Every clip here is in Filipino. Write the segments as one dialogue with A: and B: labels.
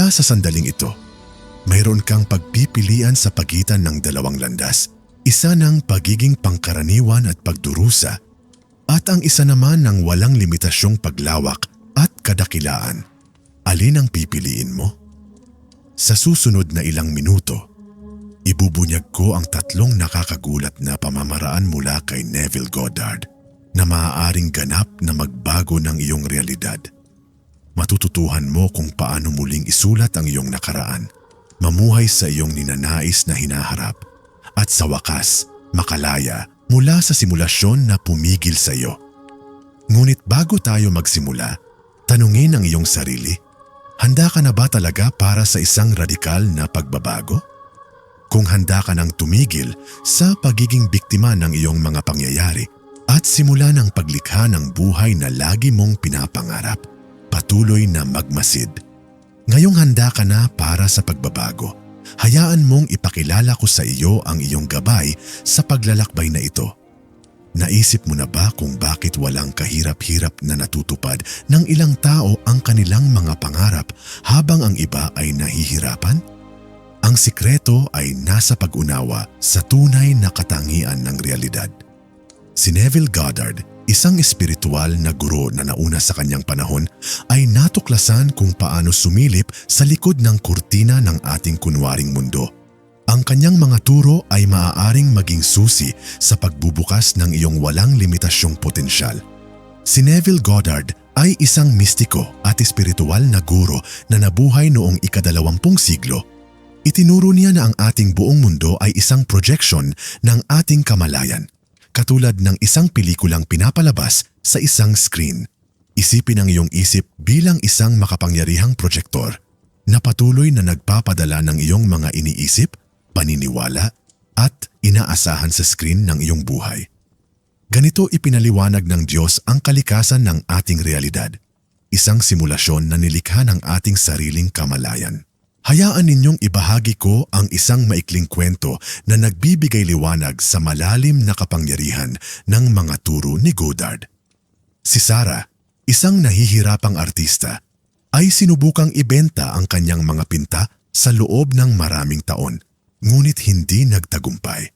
A: Mula sa sandaling ito, mayroon kang pagpipilian sa pagitan ng dalawang landas. Isa ng pagiging pangkaraniwan at pagdurusa at ang isa naman ng walang limitasyong paglawak at kadakilaan. Alin ang pipiliin mo? Sa susunod na ilang minuto, ibubunyag ko ang 3 nakakagulat na pamamaraan mula kay Neville Goddard na maaaring ganap na magbago ng iyong realidad. Matututuhan mo kung paano muling isulat ang iyong nakaraan, mamuhay sa iyong ninanais na hinaharap, at sa wakas, makalaya mula sa simulasyon na pumigil sa iyo. Ngunit bago tayo magsimula, tanungin ang iyong sarili, handa ka na ba talaga para sa isang radikal na pagbabago? Kung handa ka nang tumigil sa pagiging biktima ng iyong mga pangyayari at simula ng paglikha ng buhay na lagi mong pinapangarap, patuloy na magmasid. Ngayong handa ka na para sa pagbabago. Hayaan mong ipakilala ko sa iyo ang iyong gabay sa paglalakbay na ito. Naisip mo na ba kung bakit walang kahirap-hirap na natutupad ng ilang tao ang kanilang mga pangarap habang ang iba ay nahihirapan? Ang sikreto ay nasa pag-unawa sa tunay na katangian ng realidad. Si Neville Goddard, isang espiritual na guro na nauna sa kanyang panahon, ay natuklasan kung paano sumilip sa likod ng kurtina ng ating kunwaring mundo. Ang kanyang mga turo ay maaaring maging susi sa pagbubukas ng iyong walang limitasyong potensyal. Si Neville Goddard ay isang mistiko at espiritual na guro na nabuhay noong ika-20 siglo. Itinuro niya na ang ating buong mundo ay isang projection ng ating kamalayan, katulad ng isang pelikulang pinapalabas sa isang screen. Isipin ang iyong isip bilang isang makapangyarihang projektor na patuloy na nagpapadala ng iyong mga iniisip, paniniwala at inaasahan sa screen ng iyong buhay. Ganito ipinaliwanag ng Diyos ang kalikasan ng ating realidad, isang simulasyon na nilikha ng ating sariling kamalayan. Hayaan ninyong ibahagi ko ang isang maikling kwento na nagbibigay liwanag sa malalim na kapangyarihan ng mga turo ni Goddard. Si Sarah, isang nahihirapang artista, ay sinubukang ibenta ang kanyang mga pinta sa loob ng maraming taon, ngunit hindi nagtagumpay.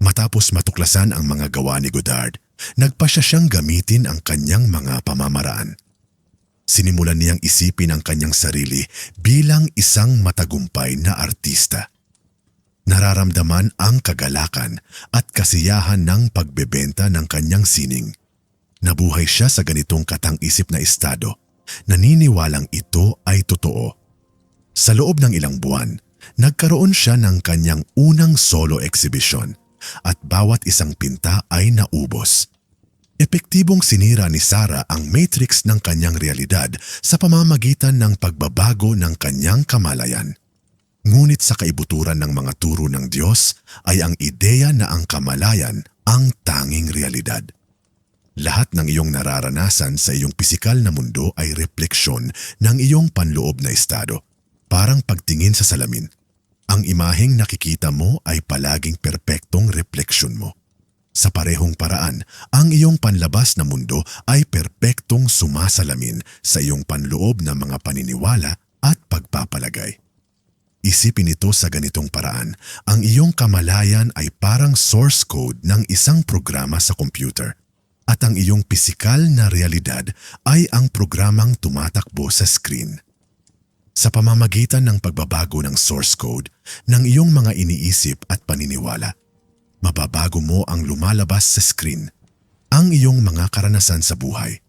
A: Matapos matuklasan ang mga gawa ni Goddard, nagpasya siyang gamitin ang kanyang mga pamamaraan. Sinimulan niyang isipin ang kanyang sarili bilang isang matagumpay na artista. Nararamdaman ang kagalakan at kasiyahan ng pagbebenta ng kanyang sining. Nabuhay siya sa ganitong katang-isip na estado, naniniwalang ito ay totoo. Sa loob ng ilang buwan, nagkaroon siya ng kanyang unang solo exhibition at bawat isang pinta ay naubos. Epektibong sinira ni Sarah ang matrix ng kanyang realidad sa pamamagitan ng pagbabago ng kanyang kamalayan. Ngunit sa kaibuturan ng mga turo ng Diyos ay ang ideya na ang kamalayan ang tanging realidad. Lahat ng iyong nararanasan sa iyong pisikal na mundo ay refleksyon ng iyong panloob na estado. Parang pagtingin sa salamin, ang imaheng nakikita mo ay palaging perpektong refleksyon mo. Sa parehong paraan, ang iyong panlabas na mundo ay perpektong sumasalamin sa iyong panloob na mga paniniwala at pagpapalagay. Isipin ito sa ganitong paraan, ang iyong kamalayan ay parang source code ng isang programa sa computer, at ang iyong pisikal na realidad ay ang programang tumatakbo sa screen. Sa pamamagitan ng pagbabago ng source code ng iyong mga iniisip at paniniwala, mababago mo ang lumalabas sa screen, ang iyong mga karanasan sa buhay.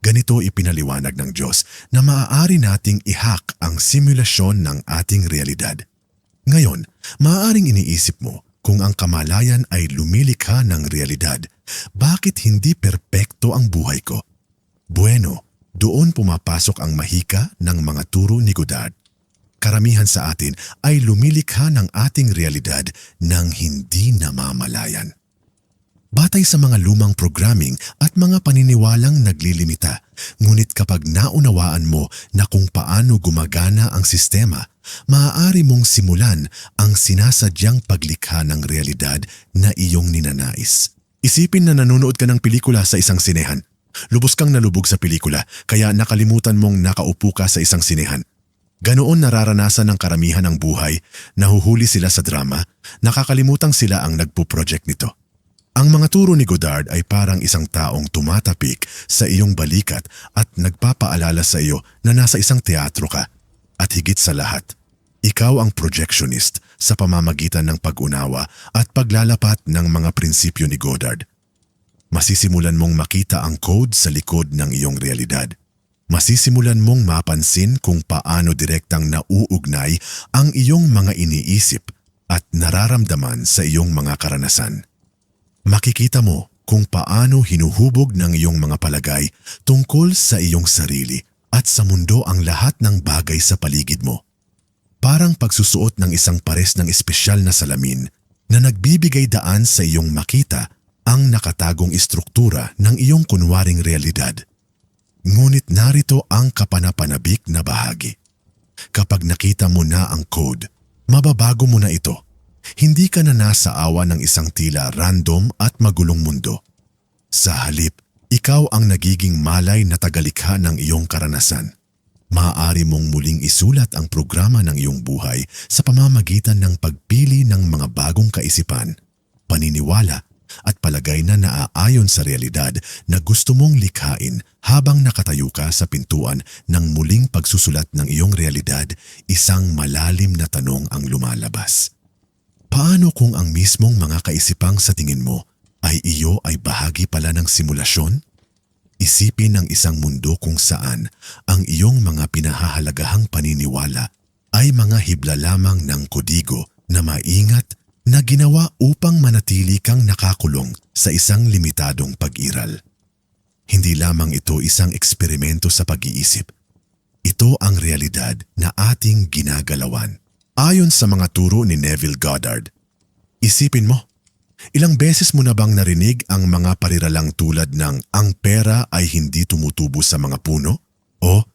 A: Ganito ipinaliwanag ng Diyos na maaari nating i-hack ang simulasyon ng ating realidad. Ngayon, maaaring iniisip mo kung ang kamalayan ay lumilikha ng realidad, bakit hindi perpekto ang buhay ko? Bueno, doon pumapasok ang mahika ng mga turo ni Goddard. Karamihan sa atin ay lumilikha ng ating realidad ng hindi namamalayan. Batay sa mga lumang programming at mga paniniwalang naglilimita, ngunit kapag naunawaan mo na kung paano gumagana ang sistema, maaari mong simulan ang sinasadyang paglikha ng realidad na iyong ninanais. Isipin na nanonood ka ng pelikula sa isang sinehan. Lubos kang nalubog sa pelikula, kaya nakalimutan mong nakaupo ka sa isang sinehan. Ganoon nararanasan ng karamihan ng buhay, nahuhuli sila sa drama, nakakalimutang sila ang nagpo-project nito. Ang mga turo ni Godard ay parang isang taong tumatapik sa iyong balikat at nagpapaalala sa iyo na nasa isang teatro ka. At higit sa lahat, ikaw ang projectionist sa pamamagitan ng pag-unawa at paglalapat ng mga prinsipyo ni Godard. Masisimulan mong makita ang code sa likod ng iyong realidad. Masisimulan mong mapansin kung paano direktang nauugnay ang iyong mga iniisip at nararamdaman sa iyong mga karanasan. Makikita mo kung paano hinuhubog ng iyong mga palagay tungkol sa iyong sarili at sa mundo ang lahat ng bagay sa paligid mo. Parang pagsusuot ng isang pares ng espesyal na salamin na nagbibigay daan sa iyong makita ang nakatagong istruktura ng iyong kunwaring realidad. Ngunit narito ang kapanapanabik na bahagi. Kapag nakita mo na ang code, mababago mo na ito. Hindi ka na nasa awa ng isang tila random at magulong mundo. Sa halip, ikaw ang nagiging malay na tagalikha ng iyong karanasan. Maaari mong muling isulat ang programa ng iyong buhay sa pamamagitan ng pagpili ng mga bagong kaisipan, paniniwala at palagay na naaayon sa realidad na gusto mong likhain habang nakatayo ka sa pintuan ng muling pagsusulat ng iyong realidad, isang malalim na tanong ang lumalabas. Paano kung ang mismong mga kaisipang sa tingin mo ay iyo ay bahagi pala ng simulasyon? Isipin ang isang mundo kung saan ang iyong mga pinahahalagahang paniniwala ay mga hibla lamang ng kodigo na maingat na ginawa upang manatili kang nakakulong sa isang limitadong pag-iral. Hindi lamang ito isang eksperimento sa pag-iisip. Ito ang realidad na ating ginagalawan. Ayon sa mga turo ni Neville Goddard, isipin mo, ilang beses mo na bang narinig ang mga pariralang tulad ng ang pera ay hindi tumutubo sa mga puno? O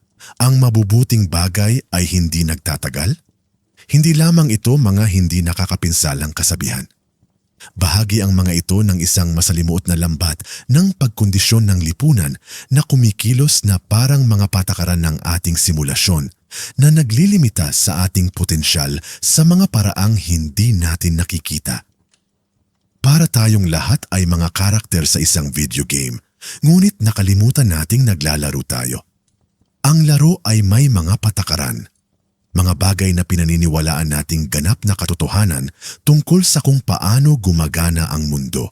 A: ang mabubuting bagay ay hindi nagtatagal? Hindi lamang ito mga hindi nakakapinsalang kasabihan. Bahagi ang mga ito ng isang masalimuot na lambat ng pagkondisyon ng lipunan na kumikilos na parang mga patakaran ng ating simulasyon na naglilimita sa ating potensyal sa mga paraang hindi natin nakikita. Para tayong lahat ay mga karakter sa isang video game, ngunit nakalimutan nating naglalaro tayo. Ang laro ay may mga patakaran. Mga bagay na pinaniniwalaan nating ganap na katotohanan tungkol sa kung paano gumagana ang mundo.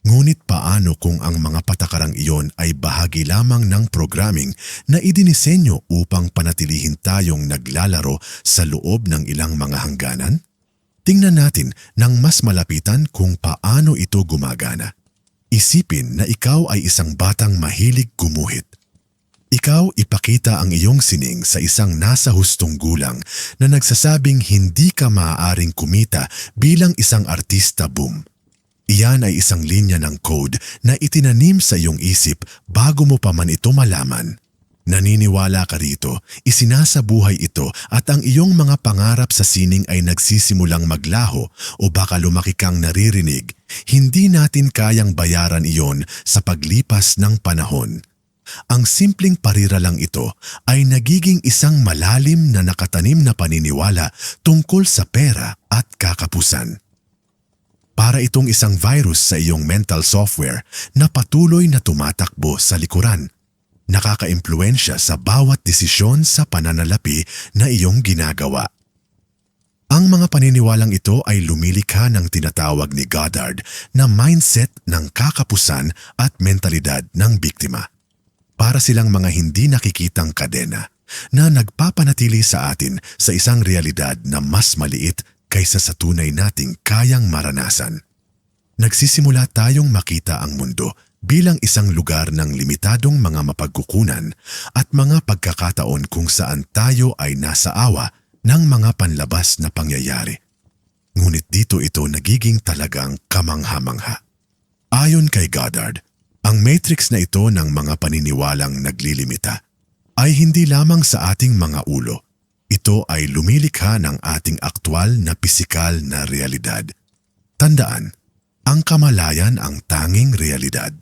A: Ngunit paano kung ang mga patakarang iyon ay bahagi lamang ng programming na idinisenyo upang panatilihin tayong naglalaro sa loob ng ilang mga hangganan? Tingnan natin ng mas malapitan kung paano ito gumagana. Isipin na ikaw ay isang batang mahilig gumuhit. Ikaw ipakita ang iyong sining sa isang nasa hustong gulang na nagsasabing hindi ka maaaring kumita bilang isang artista boom. Iyan ay isang linya ng code na itinanim sa iyong isip bago mo pa man ito malaman. Naniniwala ka rito, isinasabuhay ito at ang iyong mga pangarap sa sining ay nagsisimulang maglaho o baka lumaki kang naririnig. Hindi natin kayang bayaran iyon sa paglipas ng panahon. Ang simpleng pariralang ito ay nagiging isang malalim na nakatanim na paniniwala tungkol sa pera at kakapusan. Para itong isang virus sa iyong mental software na patuloy na tumatakbo sa likuran, nakakaimpluwensya sa bawat desisyon sa pananalapi na iyong ginagawa. Ang mga paniniwalang ito ay lumilikha ng tinatawag ni Goddard na mindset ng kakapusan at mentalidad ng biktima. Para silang mga hindi nakikitang kadena na nagpapanatili sa atin sa isang realidad na mas maliit kaysa sa tunay nating kayang maranasan. Nagsisimula tayong makita ang mundo bilang isang lugar ng limitadong mga mapagkukunan at mga pagkakataon kung saan tayo ay nasa awa ng mga panlabas na pangyayari. Ngunit dito ito nagiging talagang kamangha-mangha. Ayon kay Goddard, ang matrix na ito ng mga paniniwalang naglilimita ay hindi lamang sa ating mga ulo. Ito ay lumilikha ng ating aktwal na pisikal na realidad. Tandaan, ang kamalayan ang tanging realidad.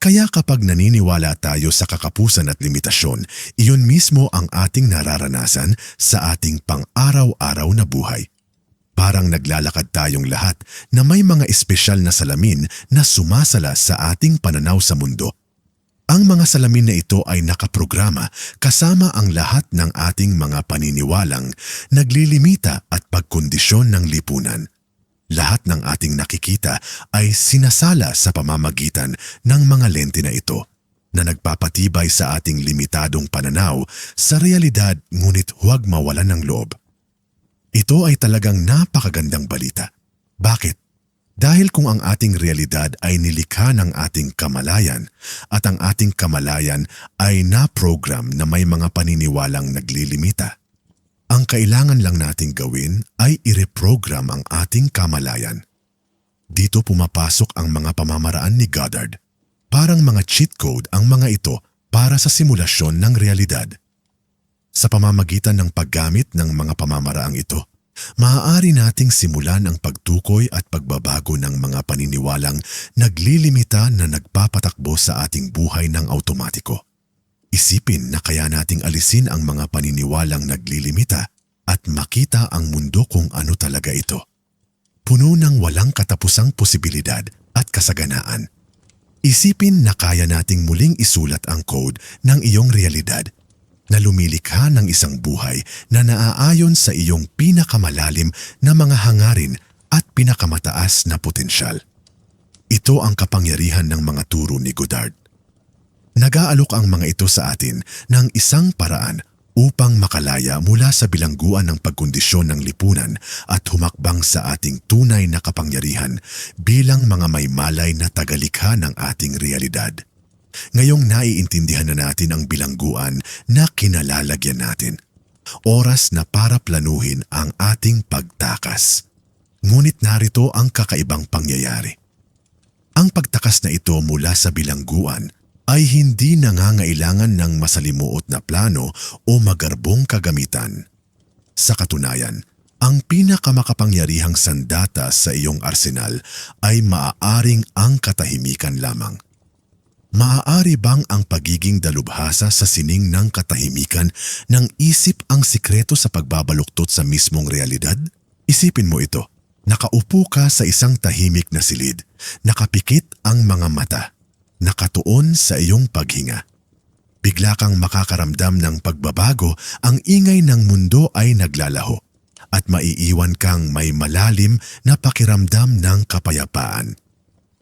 A: Kaya kapag naniniwala tayo sa kakapusan at limitasyon, iyon mismo ang ating nararanasan sa ating pang-araw-araw na buhay. Parang naglalakad tayong lahat na may mga espesyal na salamin na sumasala sa ating pananaw sa mundo. Ang mga salamin na ito ay nakaprograma kasama ang lahat ng ating mga paniniwalang naglilimita at pagkondisyon ng lipunan. Lahat ng ating nakikita ay sinasala sa pamamagitan ng mga lente na ito na nagpapatibay sa ating limitadong pananaw sa realidad, ngunit huwag mawalan ng loob. Ito ay talagang napakagandang balita. Bakit? Dahil kung ang ating realidad ay nilikha ng ating kamalayan at ang ating kamalayan ay na-program na may mga paniniwalang naglilimita, ang kailangan lang nating gawin ay i-reprogram ang ating kamalayan. Dito pumapasok ang mga pamamaraan ni Goddard. Parang mga cheat code ang mga ito para sa simulasyon ng realidad. Sa pamamagitan ng paggamit ng mga pamamaraang ito, maaari nating simulan ang pagtukoy at pagbabago ng mga paniniwalang naglilimita na nagpapatakbo sa ating buhay ng automatiko. Isipin na kaya nating alisin ang mga paniniwalang naglilimita at makita ang mundo kung ano talaga ito. Puno ng walang katapusang posibilidad at kasaganaan. Isipin na kaya nating muling isulat ang code ng iyong realidad na lumilikha ng isang buhay na naaayon sa iyong pinakamalalim na mga hangarin at pinakamataas na potensyal. Ito ang kapangyarihan ng mga turo ni Goddard. Nag-aalok ang mga ito sa atin ng isang paraan upang makalaya mula sa bilangguan ng pagkondisyon ng lipunan at humakbang sa ating tunay na kapangyarihan bilang mga may malay na tagalikha ng ating realidad. Ngayong naiintindihan na natin ang bilangguan na kinalalagyan natin. Oras na para planuhin ang ating pagtakas. Ngunit narito ang kakaibang pangyayari. Ang pagtakas na ito mula sa bilangguan ay hindi nangangailangan ng masalimuot na plano o magarbong kagamitan. Sa katunayan, ang pinakamakapangyarihang sandata sa iyong arsenal ay maaaring ang katahimikan lamang. Maaari bang ang pagiging dalubhasa sa sining ng katahimikan ng isip ang sikreto sa pagbabaluktot sa mismong realidad? Isipin mo ito. Nakaupo ka sa isang tahimik na silid, nakapikit ang mga mata, nakatuon sa iyong paghinga. Bigla kang makakaramdam ng pagbabago, ang ingay ng mundo ay naglalaho at maiiwan kang may malalim na pakiramdam ng kapayapaan.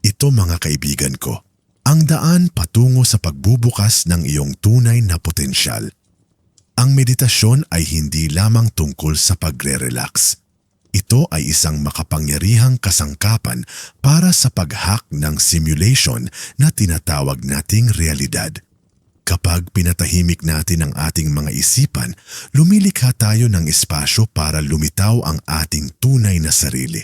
A: Ito mga kaibigan ko, ang daan patungo sa pagbubukas ng iyong tunay na potensyal. Ang meditasyon ay hindi lamang tungkol sa pagre-relax. Ito ay isang makapangyarihang kasangkapan para sa pag-hack ng simulation na tinatawag nating realidad. Kapag pinatahimik natin ang ating mga isipan, lumilikha tayo ng espasyo para lumitaw ang ating tunay na sarili.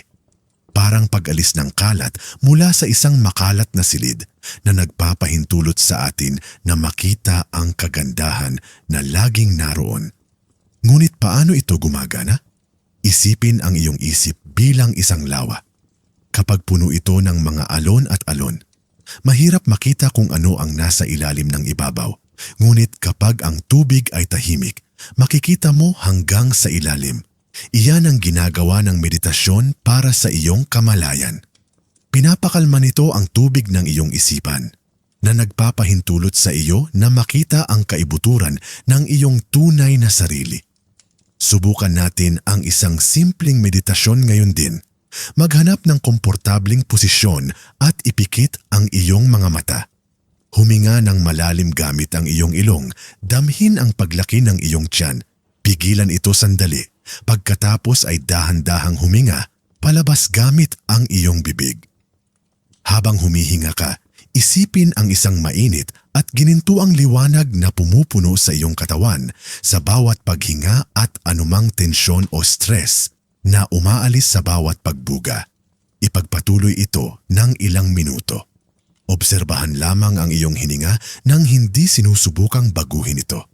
A: Parang pag-alis ng kalat mula sa isang makalat na silid na nagpapahintulot sa atin na makita ang kagandahan na laging naroon. Ngunit paano ito gumagana? Isipin ang iyong isip bilang isang lawa. Kapag puno ito ng mga alon at alon, mahirap makita kung ano ang nasa ilalim ng ibabaw. Ngunit kapag ang tubig ay tahimik, makikita mo hanggang sa ilalim. Iyan ang ginagawa ng meditasyon para sa iyong kamalayan. Pinapakalma nito ang tubig ng iyong isipan na nagpapahintulot sa iyo na makita ang kaibuturan ng iyong tunay na sarili. Subukan natin ang isang simpleng meditasyon ngayon din. Maghanap ng komportabling posisyon at ipikit ang iyong mga mata. Huminga ng malalim gamit ang iyong ilong, damhin ang paglaki ng iyong tiyan. Pigilan ito sandali. Pagkatapos ay dahan-dahang huminga, palabas gamit ang iyong bibig. Habang humihinga ka, isipin ang isang mainit at ginintuang liwanag na pumupuno sa iyong katawan sa bawat paghinga at anumang tensyon o stress na umaalis sa bawat pagbuga. Ipagpatuloy ito ng ilang minuto. Obserbahan lamang ang iyong hininga nang hindi sinusubukang baguhin ito.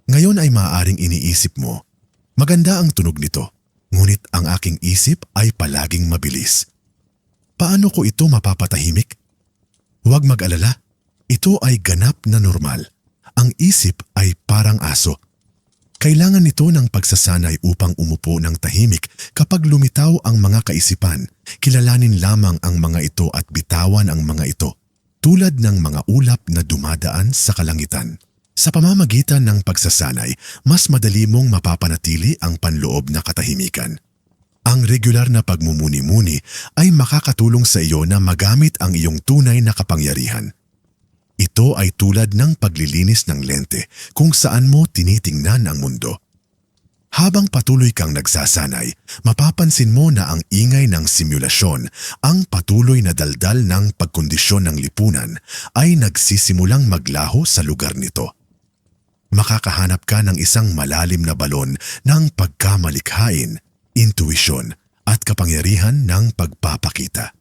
A: Ngayon ay maaaring iniisip mo, maganda ang tunog nito, ngunit ang aking isip ay palaging mabilis. Paano ko ito mapapatahimik? Huwag mag-alala. Ito ay ganap na normal. Ang isip ay parang aso. Kailangan nito ng pagsasanay upang umupo ng tahimik kapag lumitaw ang mga kaisipan. Kilalanin lamang ang mga ito at bitawan ang mga ito, tulad ng mga ulap na dumadaan sa kalangitan. Sa pamamagitan ng pagsasanay, mas madali mong mapapanatili ang panloob na katahimikan. Ang regular na pagmumuni-muni ay makakatulong sa iyo na magamit ang iyong tunay na kapangyarihan. Ito ay tulad ng paglilinis ng lente kung saan mo tinitingnan ang mundo. Habang patuloy kang nagsasanay, mapapansin mo na ang ingay ng simulasyon, ang patuloy na daldal ng pagkondisyon ng lipunan ay nagsisimulang maglaho sa lugar nito. Makakahanap ka ng isang malalim na balon ng pagkamalikhain, intuisyon at kapangyarihan ng pagpapakita.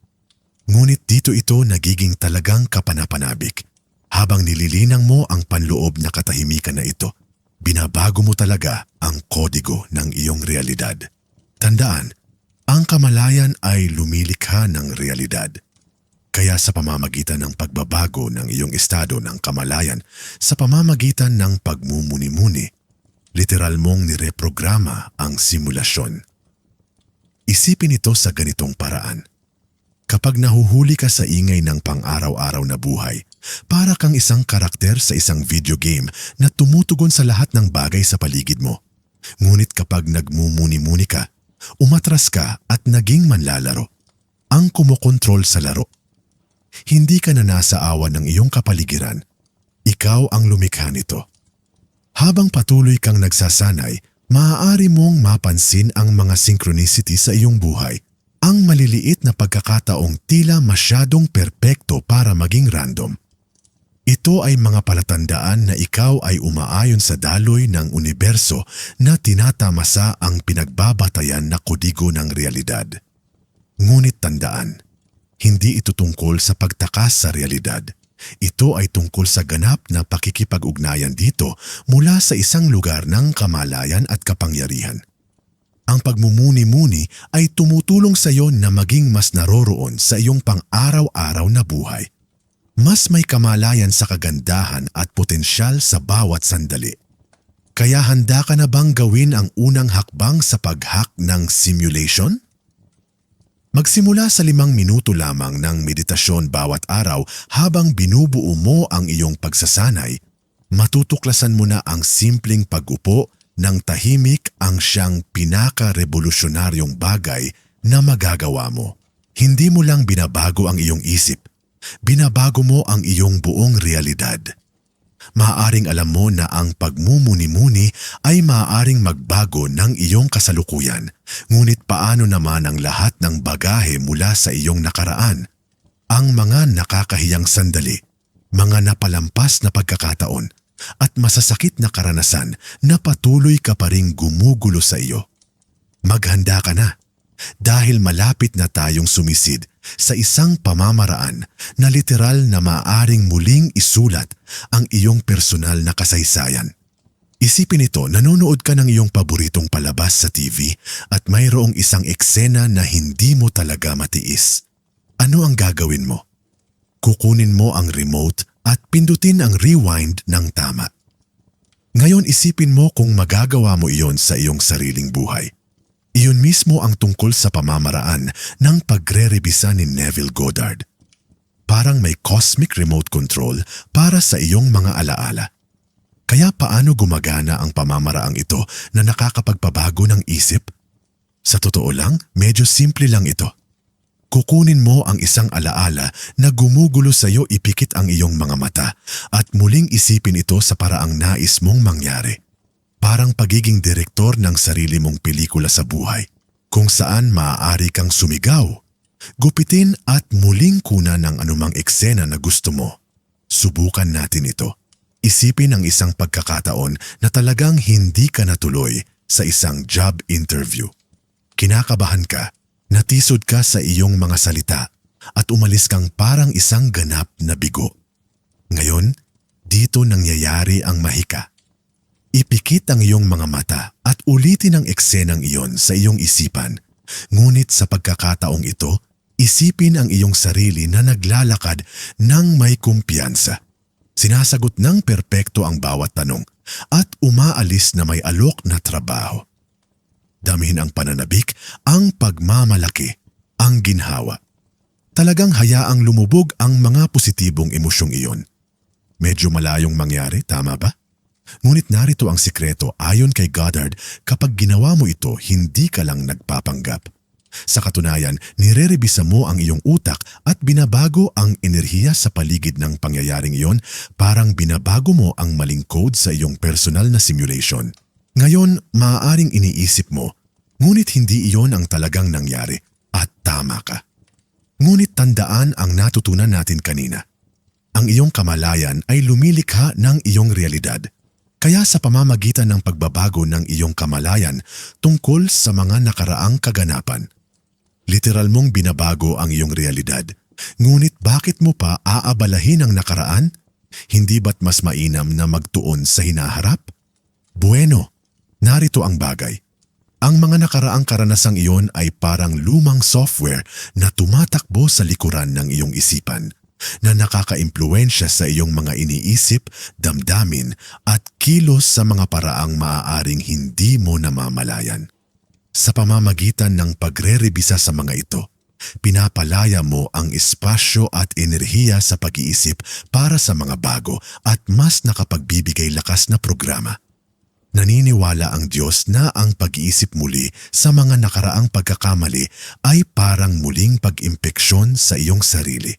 A: Ngunit dito ito nagiging talagang kapanapanabik. Habang nililinang mo ang panloob na katahimikan na ito, binabago mo talaga ang kodigo ng iyong realidad. Tandaan, ang kamalayan ay lumilikha ng realidad. Kaya sa pamamagitan ng pagbabago ng iyong estado ng kamalayan, sa pamamagitan ng pagmumuni-muni, literal mong nireprograma ang simulasyon. Isipin ito sa ganitong paraan. Kapag nahuhuli ka sa ingay ng pang-araw-araw na buhay, para kang isang karakter sa isang video game na tumutugon sa lahat ng bagay sa paligid mo. Ngunit kapag nagmumuni-muni ka, umatras ka at naging manlalaro. Ang kumokontrol sa laro. Hindi ka na nasa awan ng iyong kapaligiran. Ikaw ang lumikha nito. Habang patuloy kang nagsasanay, maaari mong mapansin ang mga synchronicity sa iyong buhay. Ang maliliit na pagkakataong tila masyadong perpekto para maging random. Ito ay mga palatandaan na ikaw ay umaayon sa daloy ng universo na tinatamasa ang pinagbabatayan na kodigo ng realidad. Ngunit tandaan, hindi ito tungkol sa pagtakas sa realidad. Ito ay tungkol sa ganap na pakikipag-ugnayan dito mula sa isang lugar ng kamalayan at kapangyarihan. Ang pagmumuni-muni ay tumutulong sa iyo na maging mas naroroon sa iyong pang-araw-araw na buhay. Mas may kamalayan sa kagandahan at potensyal sa bawat sandali. Kaya handa ka na bang gawin ang unang hakbang sa pag-hack ng simulation? Magsimula sa 5 minuto lamang ng meditasyon bawat araw habang binubuo mo ang iyong pagsasanay. Matutuklasan mo na ang simpleng pag-upo ng tahimik ang siyang pinaka-revolusyonaryong bagay na magagawa mo. Hindi mo lang binabago ang iyong isip, binabago mo ang iyong buong realidad. Maaaring alam mo na ang pagmumuni-muni ay maaaring magbago ng iyong kasalukuyan, ngunit paano naman ang lahat ng bagahe mula sa iyong nakaraan? Ang mga nakakahiyang sandali, mga napalampas na pagkakataon, at masasakit na karanasan na patuloy ka pa ring gumugulo sa iyo. Maghanda ka na dahil malapit na tayong sumisid sa isang pamamaraan na literal na maaaring muling isulat ang iyong personal na kasaysayan. Isipin ito, nanonood ka ng iyong paboritong palabas sa TV at mayroong isang eksena na hindi mo talaga matiis. Ano ang gagawin mo? Kukunin mo ang remote at pindutin ang rewind ng tama. Ngayon isipin mo kung magagawa mo iyon sa iyong sariling buhay. Iyon mismo ang tungkol sa pamamaraan ng pagre-rebisa ni Neville Goddard. Parang may cosmic remote control para sa iyong mga alaala. Kaya paano gumagana ang pamamaraang ito na nakakapagpabago ng isip? Sa totoo lang, medyo simple lang ito. Kukunin mo ang isang alaala na gumugulo sa iyo, ipikit ang iyong mga mata at muling isipin ito sa paraang nais mong mangyari. Parang pagiging direktor ng sarili mong pelikula sa buhay, kung saan maaari kang sumigaw, gupitin at muling kunan ng anumang eksena na gusto mo. Subukan natin ito. Isipin ang isang pagkakataon na talagang hindi ka natuloy sa isang job interview. Kinakabahan ka, natisod ka sa iyong mga salita at umalis kang parang isang ganap na bigo. Ngayon, dito nangyayari ang mahika. Ipikit ang iyong mga mata at ulitin ang eksenang iyon sa iyong isipan. Ngunit sa pagkakataong ito, isipin ang iyong sarili na naglalakad ng may kumpiyansa. Sinasagot ng perpekto ang bawat tanong at umaalis na may alok na trabaho. Damhin ang pananabik, ang pagmamalaki, ang ginhawa. Talagang hayaang lumubog ang mga positibong emosyong iyon. Medyo malayong mangyari, tama ba? Ngunit narito ang sikreto ayon kay Goddard, kapag ginawa mo ito, hindi ka lang nagpapanggap. Sa katunayan, nirerebisa mo ang iyong utak at binabago ang enerhiya sa paligid ng pangyayaring iyon, parang binabago mo ang maling code sa iyong personal na simulation. Ngayon, maaaring iniisip mo, ngunit hindi iyon ang talagang nangyari at tama ka. Ngunit tandaan ang natutunan natin kanina. Ang iyong kamalayan ay lumilikha ng iyong realidad. Kaya sa pamamagitan ng pagbabago ng iyong kamalayan tungkol sa mga nakaraang kaganapan, literal mong binabago ang iyong realidad. Ngunit bakit mo pa aabalahin ang nakaraan? Hindi ba't mas mainam na magtuon sa hinaharap? Bueno, narito ang bagay. Ang mga nakaraang karanasang iyon ay parang lumang software na tumatakbo sa likuran ng iyong isipan, na nakaka-impluwensya sa iyong mga iniisip, damdamin at kilos sa mga paraang maaaring hindi mo namamalayan. Sa pamamagitan ng pagre-rebisa sa mga ito, pinapalaya mo ang espasyo at enerhiya sa pag-iisip para sa mga bago at mas nakapagbibigay lakas na programa. Naniniwala ang Diyos na ang pag-iisip muli sa mga nakaraang pagkakamali ay parang muling pag-impeksyon sa iyong sarili.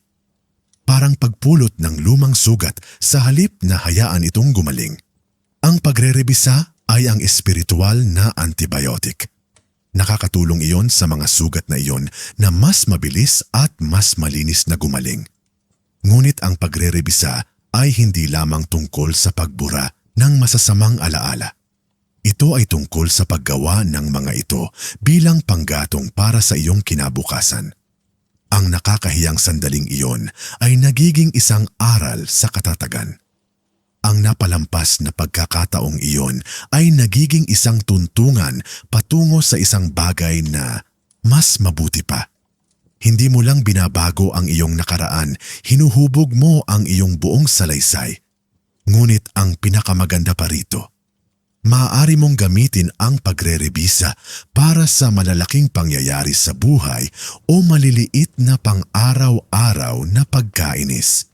A: Parang pagpulot ng lumang sugat sa halip na hayaan itong gumaling. Ang pagre-rebisa ay ang espiritual na antibiotic. Nakakatulong iyon sa mga sugat na iyon na mas mabilis at mas malinis na gumaling. Ngunit ang pagre-rebisa ay hindi lamang tungkol sa pagbura ng masasamang alaala. Ito ay tungkol sa paggawa ng mga ito bilang panggatong para sa iyong kinabukasan. Ang nakakahiyang sandaling iyon ay nagiging isang aral sa katatagan. Ang napalampas na pagkakataong iyon ay nagiging isang tuntungan patungo sa isang bagay na mas mabuti pa. Hindi mo lang binabago ang iyong nakaraan, hinuhubog mo ang iyong buong salaysay. Ngunit ang pinakamaganda pa rito, maaari mong gamitin ang pagre-rebisa para sa malalaking pangyayari sa buhay o maliliit na pang-araw-araw na pagkainis.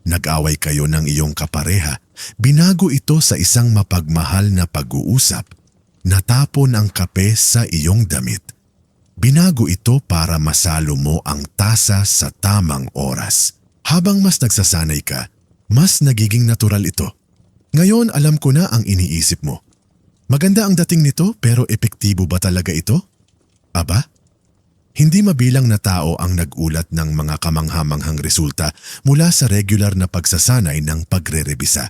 A: Nag-away kayo ng iyong kapareha, binago ito sa isang mapagmahal na pag-uusap, natapon ang kape sa iyong damit. Binago ito para masalo mo ang tasa sa tamang oras. Habang mas nagsasanay ka, mas nagiging natural ito. Ngayon alam ko na ang iniisip mo. Maganda ang dating nito pero epektibo ba talaga ito? Aba? Hindi mabilang na tao ang nagulat ng mga kamanghamanghang resulta mula sa regular na pagsasanay ng pagre-rebisa.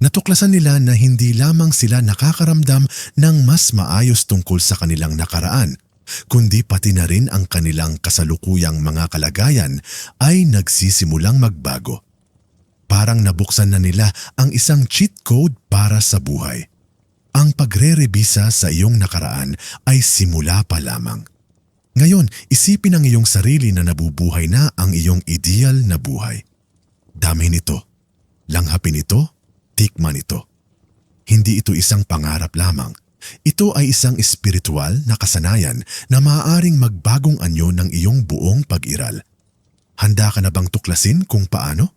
A: Natuklasan nila na hindi lamang sila nakakaramdam ng mas maayos tungkol sa kanilang nakaraan, kundi pati na rin ang kanilang kasalukuyang mga kalagayan ay nagsisimulang magbago. Parang nabuksan na nila ang isang cheat code para sa buhay. Ang pagre-rebisa sa iyong nakaraan ay simula pa lamang. Ngayon, isipin ang iyong sarili na nabubuhay na ang iyong ideal na buhay. Damhin ito, langhapin ito, tikman ito. Hindi ito isang pangarap lamang. Ito ay isang espiritual na kasanayan na maaaring magbagong anyo ng iyong buong pag-iral. Handa ka na bang tuklasin kung paano?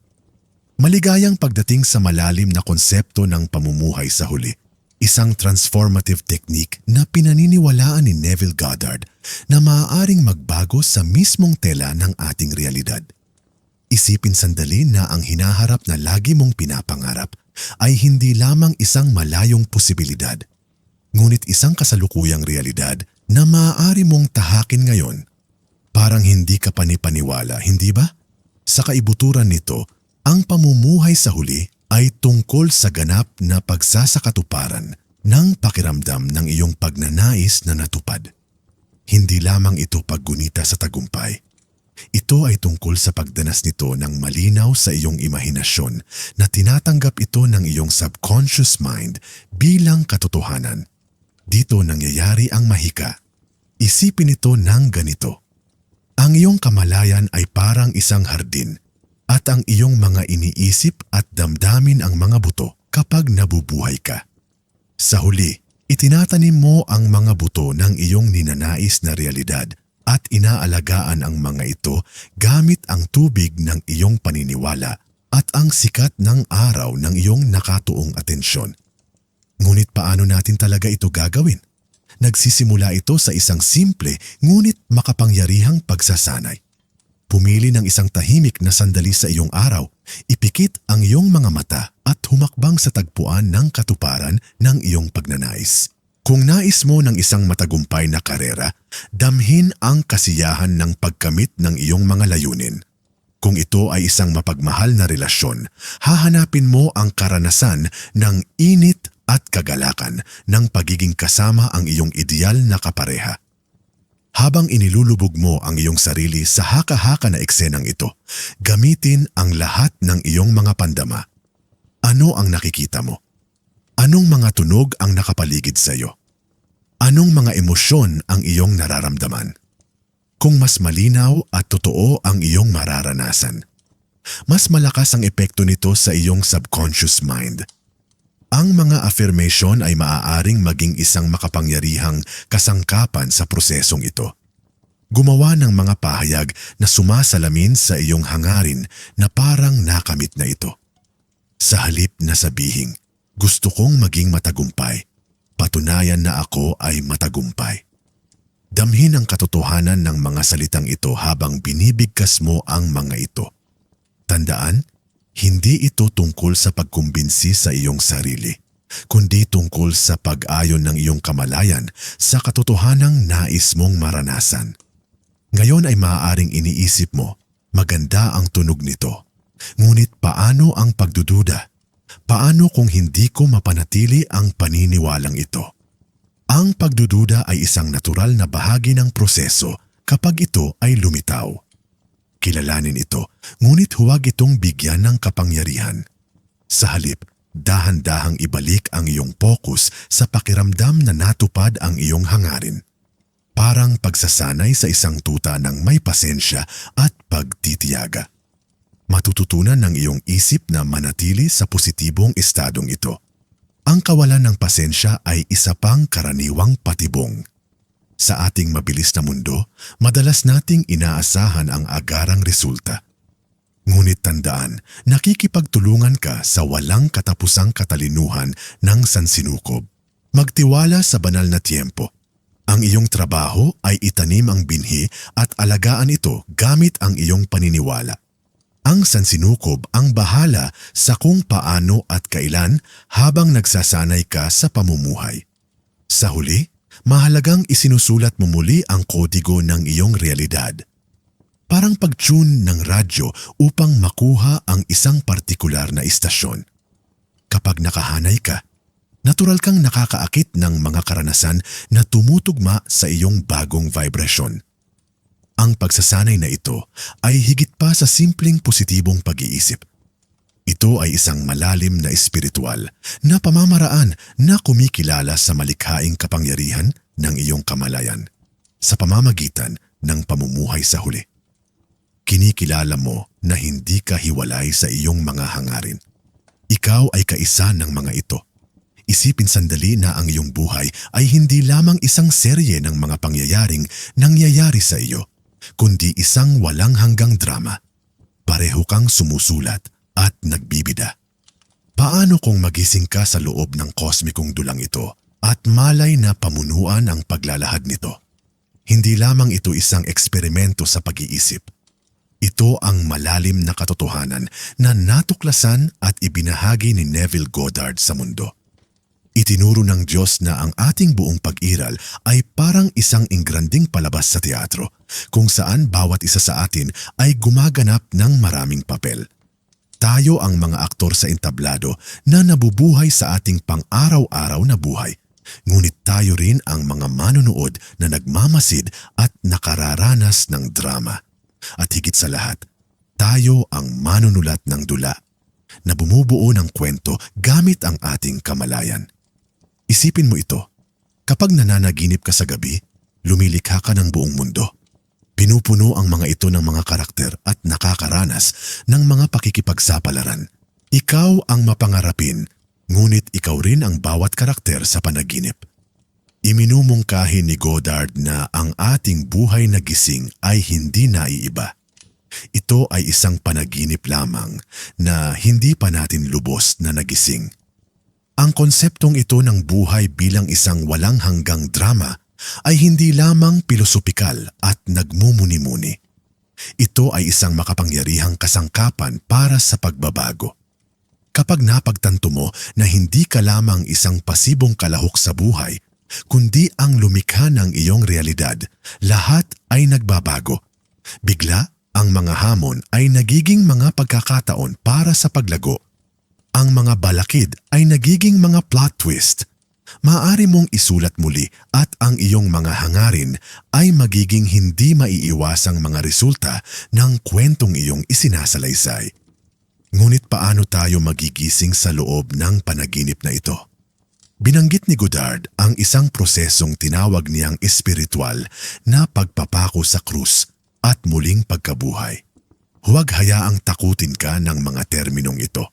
A: Maligayang pagdating sa malalim na konsepto ng pamumuhay sa huli. Isang transformative technique na pinaniniwalaan ni Neville Goddard na maaaring magbago sa mismong tela ng ating realidad. Isipin sandali na ang hinaharap na lagi mong pinapangarap ay hindi lamang isang malayong posibilidad, ngunit isang kasalukuyang realidad na maaari mong tahakin ngayon. Parang hindi ka panipaniwala, hindi ba? Sa kaibuturan nito, ang pamumuhay sa huli ay tungkol sa ganap na pagsasakatuparan ng pakiramdam ng iyong pagnanais na natupad. Hindi lamang ito paggunita sa tagumpay. Ito ay tungkol sa pagdanas nito ng malinaw sa iyong imahinasyon na tinatanggap ito ng iyong subconscious mind bilang katotohanan. Dito nangyayari ang mahika. Isipin ito ng ganito. Ang iyong kamalayan ay parang isang hardin. at ang iyong mga iniisip at damdamin ang mga buto kapag nabubuhay ka. Sa huli, itinatanim mo ang mga buto ng iyong ninanais na realidad at inaalagaan ang mga ito gamit ang tubig ng iyong paniniwala at ang sikat ng araw ng iyong nakatuong atensyon. Ngunit paano natin talaga ito gagawin? Nagsisimula ito sa isang simple ngunit makapangyarihang pagsasanay. Pumili ng isang tahimik na sandali sa iyong araw, ipikit ang iyong mga mata at humakbang sa tagpuan ng katuparan ng iyong pagnanais. Kung nais mo ng isang matagumpay na karera, damhin ang kasiyahan ng pagkamit ng iyong mga layunin. Kung ito ay isang mapagmahal na relasyon, hahanapin mo ang karanasan ng init at kagalakan ng pagiging kasama ang iyong ideal na kapareha. Habang inilulubog mo ang iyong sarili sa haka-haka na eksenang ito, gamitin ang lahat ng iyong mga pandama. Ano ang nakikita mo? Anong mga tunog ang nakapaligid sa iyo? Anong mga emosyon ang iyong nararamdaman? Kung mas malinaw at totoo ang iyong mararanasan, mas malakas ang epekto nito sa iyong subconscious mind. Ang mga affirmation ay maaaring maging isang makapangyarihang kasangkapan sa prosesong ito. Gumawa ng mga pahayag na sumasalamin sa iyong hangarin na parang nakamit na ito. Sa halip na sabihing, gusto kong maging matagumpay, patunayan na ako ay matagumpay. Damhin ang katotohanan ng mga salitang ito habang binibigkas mo ang mga ito. Tandaan, hindi ito tungkol sa pagkumbinsi sa iyong sarili, kundi tungkol sa pag-ayon ng iyong kamalayan sa katotohanang nais mong maranasan. Ngayon ay maaaring iniisip mo, maganda ang tunog nito. Ngunit paano ang pagdududa? Paano kung hindi ko mapanatili ang paniniwalang ito? Ang pagdududa ay isang natural na bahagi ng proseso kapag ito ay lumitaw. Kilalanin ito, ngunit huwag itong bigyan ng kapangyarihan. Sa halip, dahan-dahang ibalik ang iyong focus sa pakiramdam na natupad ang iyong hangarin. Parang pagsasanay sa isang tuta ng may pasensya at pagtitiyaga. Matututunan ng iyong isip na manatili sa positibong estadong ito. Ang kawalan ng pasensya ay isa pang karaniwang patibong. Sa ating mabilis na mundo, madalas nating inaasahan ang agarang resulta. Ngunit tandaan, nakikipagtulungan ka sa walang katapusang katalinuhan ng sansinukob. Magtiwala sa banal na tiyempo. Ang iyong trabaho ay itanim ang binhi at alagaan ito gamit ang iyong paniniwala. Ang sansinukob ang bahala sa kung paano at kailan habang nagsasanay ka sa pamumuhay. Sa huli, mahalagang isinusulat mo muli ang kodigo ng iyong realidad. Parang pag-tune ng radyo upang makuha ang isang partikular na istasyon. Kapag nakahanay ka, natural kang nakakaakit ng mga karanasan na tumutugma sa iyong bagong vibrasyon. Ang pagsasanay na ito ay higit pa sa simpleng positibong pag-iisip. Ito ay isang malalim na espiritual na pamamaraan na kumikilala sa malikhaing kapangyarihan ng iyong kamalayan sa pamamagitan ng pamumuhay sa huli. Kinikilala mo na hindi ka hiwalay sa iyong mga hangarin. Ikaw ay kaisa ng mga ito. Isipin sandali na ang iyong buhay ay hindi lamang isang serye ng mga pangyayaring nangyayari sa iyo, kundi isang walang hanggang drama. Pareho kang sumusulat at nagbibida. Paano kung magising ka sa loob ng kosmikong dulang ito at malay na pamunuan ang paglalahad nito? Hindi lamang ito isang eksperimento sa pag-iisip. Ito ang malalim na katotohanan na natuklasan at ibinahagi ni Neville Goddard sa mundo. Itinuro ng Diyos na ang ating buong pag-iral ay parang isang ingranding palabas sa teatro kung saan bawat isa sa atin ay gumaganap ng maraming papel. Tayo ang mga aktor sa entablado na nabubuhay sa ating pang-araw-araw na buhay. Ngunit tayo rin ang mga manonood na nagmamasid at nakararanas ng drama. At higit sa lahat, tayo ang manunulat ng dula na bumubuo ng kwento gamit ang ating kamalayan. Isipin mo ito, kapag nananaginip ka sa gabi, lumilikha ka ng buong mundo. Pinupuno ang mga ito ng mga karakter at nakakaranas ng mga pakikipagsapalaran. Ikaw ang mapangarapin, ngunit ikaw rin ang bawat karakter sa panaginip. Iminumungkahi ni Godard na ang ating buhay na gising ay hindi naiiba. Ito ay isang panaginip lamang na hindi pa natin lubos na nagising. Ang konseptong ito ng buhay bilang isang walang hanggang drama ay hindi lamang pilosopikal at nagmumuni-muni. Ito ay isang makapangyarihang kasangkapan para sa pagbabago. Kapag napagtanto mo na hindi ka lamang isang pasibong kalahok sa buhay, kundi ang lumikha ng iyong realidad, lahat ay nagbabago. Bigla, ang mga hamon ay nagiging mga pagkakataon para sa paglago. Ang mga balakid ay nagiging mga plot twist. Maaari mong isulat muli at ang iyong mga hangarin ay magiging hindi maiiwasang mga resulta ng kwentong iyong isinasalaysay. Ngunit paano tayo magigising sa loob ng panaginip na ito? Binanggit ni Godard ang isang prosesong tinawag niyang espiritual na pagpapako sa krus at muling pagkabuhay. Huwag hayaang takutin ka ng mga terminong ito.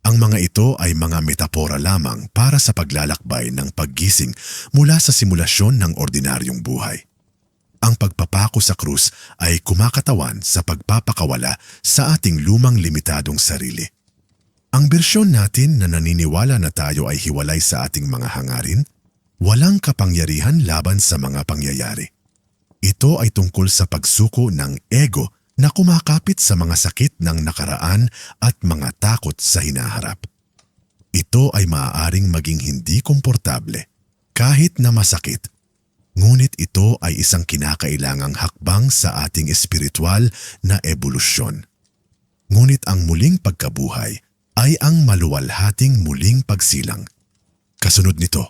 A: Ang mga ito ay mga metapora lamang para sa paglalakbay ng paggising mula sa simulasyon ng ordinaryong buhay. Ang pagpapako sa krus ay kumakatawan sa pagpapakawala sa ating lumang limitadong sarili. Ang bersyon natin na naniniwala na tayo ay hiwalay sa ating mga hangarin, walang kapangyarihan laban sa mga pangyayari. Ito ay tungkol sa pagsuko ng ego na kumakapit sa mga sakit ng nakaraan at mga takot sa hinaharap. Ito ay maaaring maging hindi komportable, kahit na masakit. Ngunit ito ay isang kinakailangang hakbang sa ating espiritual na ebolusyon. Ngunit ang muling pagkabuhay ay ang maluwalhating muling pagsilang. Kasunod nito,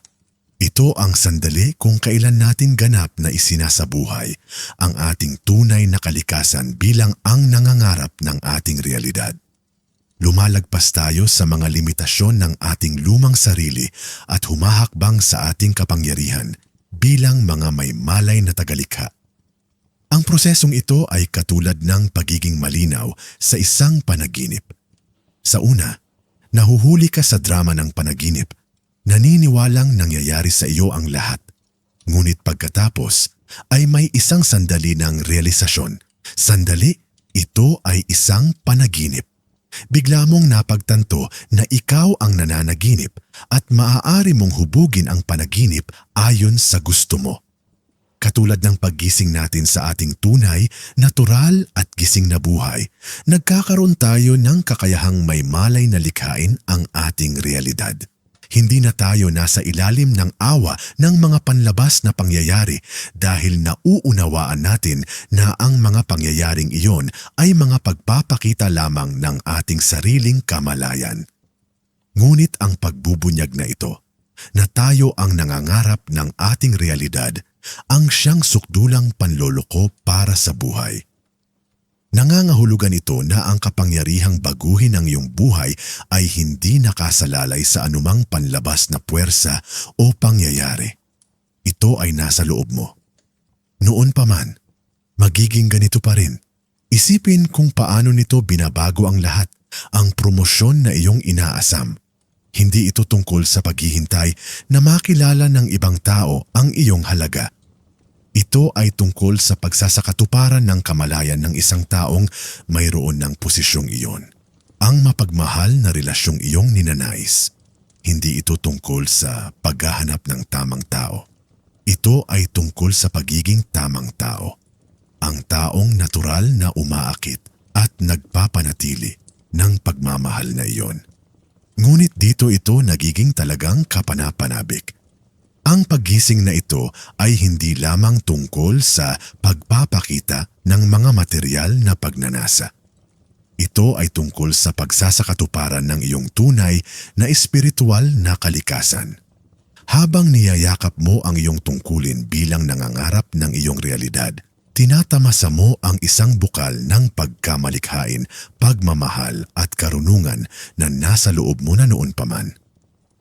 A: ito ang sandali kung kailan natin ganap na isinasabuhay ang ating tunay na kalikasan bilang ang nangangarap ng ating realidad. Lumalagpas tayo sa mga limitasyon ng ating lumang sarili at humahakbang sa ating kapangyarihan bilang mga may malay na tagalikha. Ang prosesong ito ay katulad ng pagiging malinaw sa isang panaginip. Sa una, nahuhuli ka sa drama ng panaginip. Naniniwalang nangyayari sa iyo ang lahat. Ngunit pagkatapos ay may isang sandali ng realisasyon. Sandali, ito ay isang panaginip. Bigla mong napagtanto na ikaw ang nananaginip at maaari mong hubugin ang panaginip ayon sa gusto mo. Katulad ng paggising natin sa ating tunay, natural at gising na buhay, nagkakaroon tayo ng kakayahang may malay na likhain ang ating realidad. Hindi na tayo nasa ilalim ng awa ng mga panlabas na pangyayari dahil nauunawaan natin na ang mga pangyayaring iyon ay mga pagpapakita lamang ng ating sariling kamalayan. Ngunit ang pagbubunyag na ito, na tayo ang nangangarap ng ating realidad, ang siyang sukdulang panloloko para sa buhay. Nangangahulugan ito na ang kapangyarihang baguhin ng iyong buhay ay hindi nakasalalay sa anumang panlabas na puwersa o pangyayari. Ito ay nasa loob mo. Noon pa man, magiging ganito pa rin. Isipin kung paano nito binabago ang lahat, ang promosyon na iyong inaasam. Hindi ito tungkol sa paghihintay na makilala ng ibang tao ang iyong halaga. Ito ay tungkol sa pagsasakatuparan ng kamalayan ng isang taong mayroon ng posisyong iyon. Ang mapagmahal na relasyong iyong ninanais. Hindi ito tungkol sa paghahanap ng tamang tao. Ito ay tungkol sa pagiging tamang tao. Ang taong natural na umaakit at nagpapanatili ng pagmamahal na iyon. Ngunit dito ito nagiging talagang kapanapanabik. Ang paggising na ito ay hindi lamang tungkol sa pagpapakita ng mga material na pagnanasa. Ito ay tungkol sa pagsasakatuparan ng iyong tunay na espiritual na kalikasan. Habang niyayakap mo ang iyong tungkulin bilang nangangarap ng iyong realidad, tinatamasa mo ang isang bukal ng pagkamalikhain, pagmamahal at karunungan na nasa loob mo na noon pa man.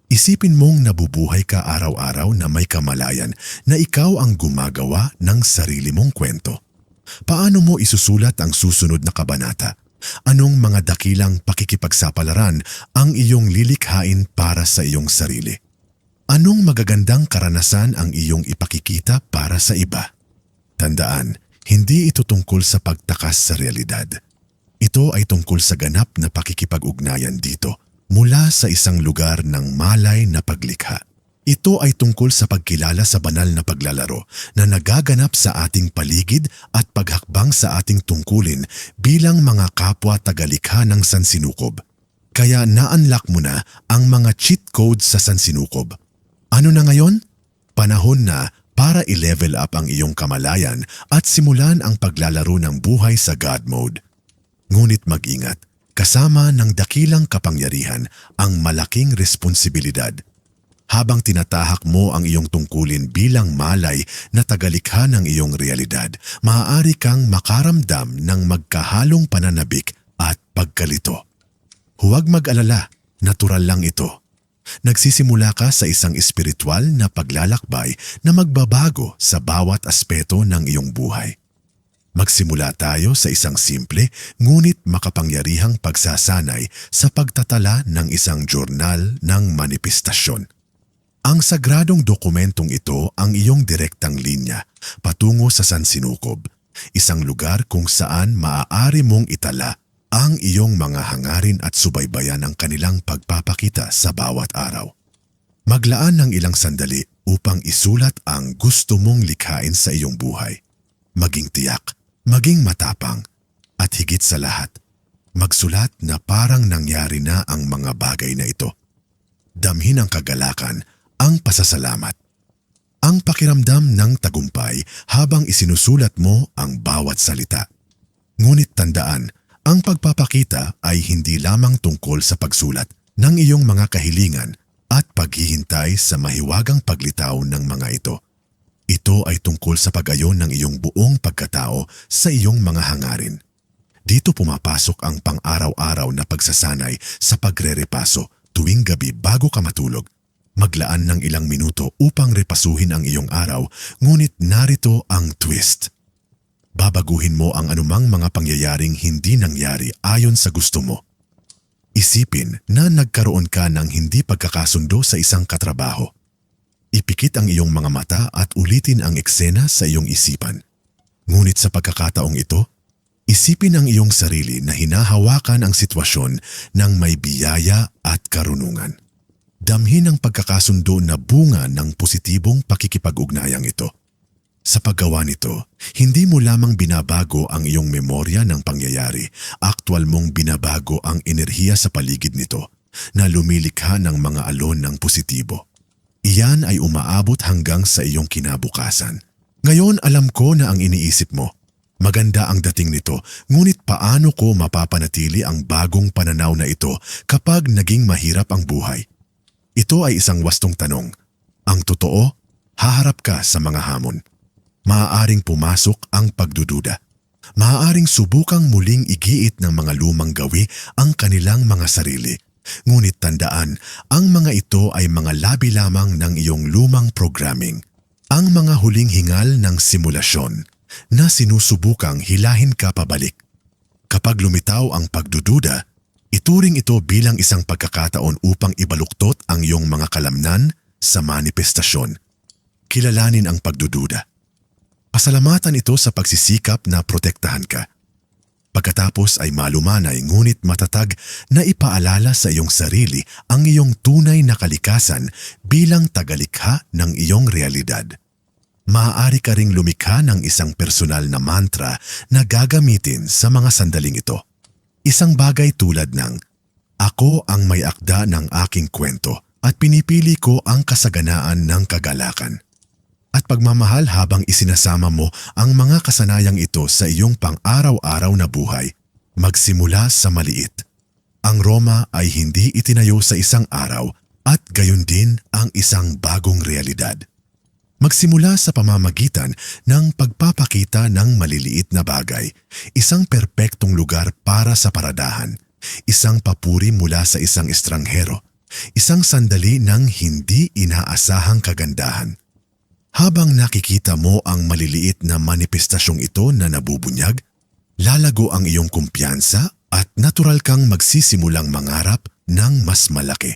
A: Isipin mong nabubuhay ka araw-araw na may kamalayan na ikaw ang gumagawa ng sarili mong kwento. Paano mo isusulat ang susunod na kabanata? Anong mga dakilang pakikipagsapalaran ang iyong lilikhain para sa iyong sarili? Anong magagandang karanasan ang iyong ipakikita para sa iba? Tandaan, hindi ito tungkol sa pagtakas sa realidad. Ito ay tungkol sa ganap na pakikipag-ugnayan dito mula sa isang lugar ng malay na paglikha. Ito ay tungkol sa pagkilala sa banal na paglalaro na nagaganap sa ating paligid at paghakbang sa ating tungkulin bilang mga kapwa tagalikha ng sansinukob. Kaya na-unlock mo na ang mga cheat codes sa sansinukob. Ano na ngayon? Panahon na para i-level up ang iyong kamalayan at simulan ang paglalaro ng buhay sa God mode. Ngunit mag-ingat, kasama ng dakilang kapangyarihan ang malaking responsibilidad. Habang tinatahak mo ang iyong tungkulin bilang malay na tagalikha ng iyong realidad, maaari kang makaramdam ng magkahalong pananabik at pagkalito. Huwag mag-alala, natural lang ito. Nagsisimula ka sa isang espiritual na paglalakbay na magbabago sa bawat aspeto ng iyong buhay. Magsimula tayo sa isang simple ngunit makapangyarihang pagsasanay sa pagtatala ng isang journal ng manifestasyon. Ang sagradong dokumentong ito ang iyong direktang linya patungo sa sansinukob, isang lugar kung saan maaari mong itala ang iyong mga hangarin at subaybayan ng kanilang pagpapakita sa bawat araw. Maglaan ng ilang sandali upang isulat ang gusto mong likhain sa iyong buhay. Maging tiyak, maging matapang, at higit sa lahat, magsulat na parang nangyari na ang mga bagay na ito. Damhin ang kagalakan, ang pasasalamat. Ang pakiramdam ng tagumpay habang isinusulat mo ang bawat salita. Ngunit tandaan, ang pagpapakita ay hindi lamang tungkol sa pagsulat ng iyong mga kahilingan at paghihintay sa mahiwagang paglitaw ng mga ito. Ito ay tungkol sa pag-ayon ng iyong buong pagkatao sa iyong mga hangarin. Dito pumapasok ang pang-araw-araw na pagsasanay sa pagre-repaso tuwing gabi bago ka matulog. Maglaan ng ilang minuto upang repasuhin ang iyong araw, ngunit narito ang twist. Babaguhin mo ang anumang mga pangyayaring hindi nangyari ayon sa gusto mo. Isipin na nagkaroon ka ng hindi pagkakasundo sa isang katrabaho. Ipikit ang iyong mga mata at ulitin ang eksena sa iyong isipan. Ngunit sa pagkakataong ito, isipin ang iyong sarili na hinahawakan ang sitwasyon ng may biyaya at karunungan. Damhin ang pagkakasundo na bunga ng positibong pakikipag-ugnayang ito. Sa paggawa nito, hindi mo lamang binabago ang iyong memorya ng pangyayari, aktwal mong binabago ang enerhiya sa paligid nito na lumilikha ng mga alon ng positibo. Iyan ay umaabot hanggang sa iyong kinabukasan. Ngayon alam ko na ang iniisip mo. Maganda ang dating nito, ngunit paano ko mapapanatili ang bagong pananaw na ito kapag naging mahirap ang buhay? Ito ay isang wastong tanong. Ang totoo, haharap ka sa mga hamon. Maaaring pumasok ang pagdududa. Maaaring subukang muling igiit ng mga lumang gawi ang kanilang mga sarili. Ngunit tandaan, ang mga ito ay mga labi lamang ng iyong lumang programming. Ang mga huling hingal ng simulasyon na sinusubukang hilahin ka pabalik. Kapag lumitaw ang pagdududa, ituring ito bilang isang pagkakataon upang ibaluktot ang iyong mga kalamnan sa manifestasyon. Kilalanin ang pagdududa. Pasalamatan ito sa pagsisikap na protektahan ka. Pagkatapos ay malumanay ngunit matatag na ipaalala sa iyong sarili ang iyong tunay na kalikasan bilang tagalikha ng iyong realidad. Maaari ka ring lumikha ng isang personal na mantra na gagamitin sa mga sandaling ito. Isang bagay tulad ng, "Ako ang may akda ng aking kwento at pinipili ko ang kasaganaan ng kagalakan." At pagmamahal habang isinasama mo ang mga kasanayang ito sa iyong pang-araw-araw na buhay, magsimula sa maliit. Ang Roma ay hindi itinayo sa isang araw at gayon din ang isang bagong realidad. Magsimula sa pamamagitan ng pagpapakita ng maliliit na bagay, isang perpektong lugar para sa paradahan, isang papuri mula sa isang estranghero, isang sandali ng hindi inaasahang kagandahan. Habang nakikita mo ang maliliit na manifestasyong ito na nabubunyag, lalago ang iyong kumpiyansa at natural kang magsisimulang mangarap ng mas malaki.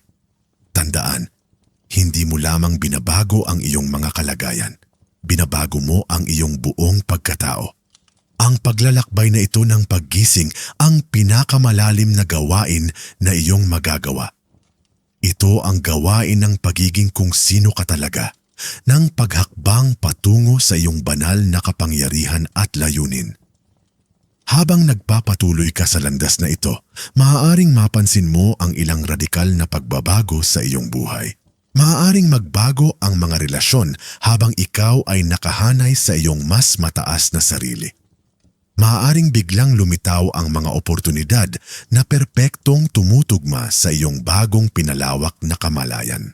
A: Tandaan, hindi mo lamang binabago ang iyong mga kalagayan. Binabago mo ang iyong buong pagkatao. Ang paglalakbay na ito ng paggising ang pinakamalalim na gawain na iyong magagawa. Ito ang gawain ng pagiging kung sino ka talaga, ng paghakbang patungo sa iyong banal na kapangyarihan at layunin. Habang nagpapatuloy ka sa landas na ito, maaaring mapansin mo ang ilang radikal na pagbabago sa iyong buhay. Maaaring magbago ang mga relasyon habang ikaw ay nakahanay sa iyong mas mataas na sarili. Maaaring biglang lumitaw ang mga oportunidad na perpektong tumutugma sa iyong bagong pinalawak na kamalayan.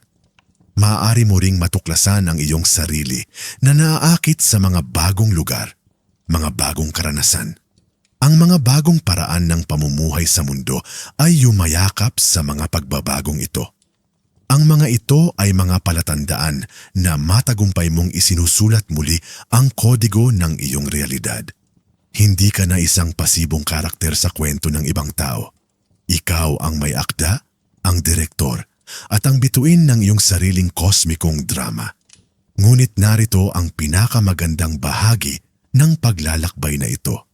A: Maaari mo ring matuklasan ang iyong sarili na naaakit sa mga bagong lugar, mga bagong karanasan. Ang mga bagong paraan ng pamumuhay sa mundo ay yumayakap sa mga pagbabagong ito. Ang mga ito ay mga palatandaan na matagumpay mong isinusulat muli ang kodigo ng iyong realidad. Hindi ka na isang pasibong karakter sa kwento ng ibang tao. Ikaw ang may akda, ang direktor, at ang bituin ng iyong sariling kosmikong drama. Ngunit narito ang pinakamagandang bahagi ng paglalakbay na ito.